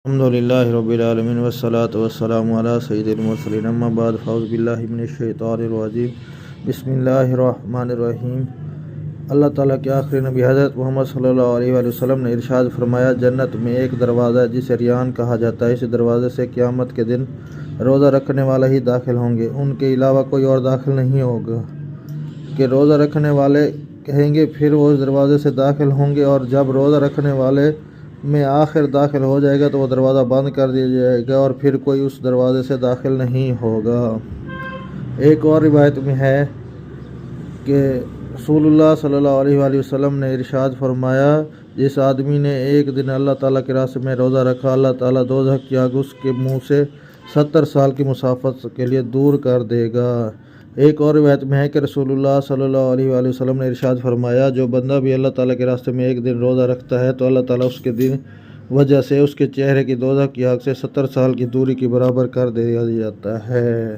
الحمدللہ رب العالمین والصلاة والسلام علی سید المرسلین اما بعد فاعوذ باللہ من الشیطان الرجیم بسم اللہ الرحمن الرحیم۔ اللہ تعالیٰ کے آخری نبی حضرت محمد صلی اللہ علیہ وآلہ وسلم نے ارشاد فرمایا، جنت میں ایک دروازہ ہے جسے ریان کہا جاتا ہے، اس دروازے سے قیامت کے دن روزہ رکھنے والے ہی داخل ہوں گے، ان کے علاوہ کوئی اور داخل نہیں ہوگا۔ کہ روزہ رکھنے والے کہیں گے پھر وہ اس دروازے سے داخل ہوں گے، اور جب روزہ رکھنے والے میں آخر داخل ہو جائے گا تو وہ دروازہ بند کر دیا جائے گا اور پھر کوئی اس دروازے سے داخل نہیں ہوگا۔ ایک اور روایت میں ہے کہ رسول اللہ صلی اللہ علیہ وآلہ وسلم نے ارشاد فرمایا، جس آدمی نے ایک دن اللہ تعالیٰ کے راستے میں روزہ رکھا، اللہ تعالیٰ دوزخ کی آگ اس کے منہ سے 70 سال کی مسافت کے لیے دور کر دے گا۔ ایک اور روایت میں ہے کہ رسول اللہ صلی اللہ علیہ وآلہ وسلم نے ارشاد فرمایا، جو بندہ بھی اللہ تعالیٰ کے راستے میں ایک دن روزہ رکھتا ہے تو اللہ تعالیٰ اس کے دن وجہ سے اس کے چہرے کی دوزخ کی آگ سے 70 سال کی دوری کے برابر کر دیا جاتا ہے۔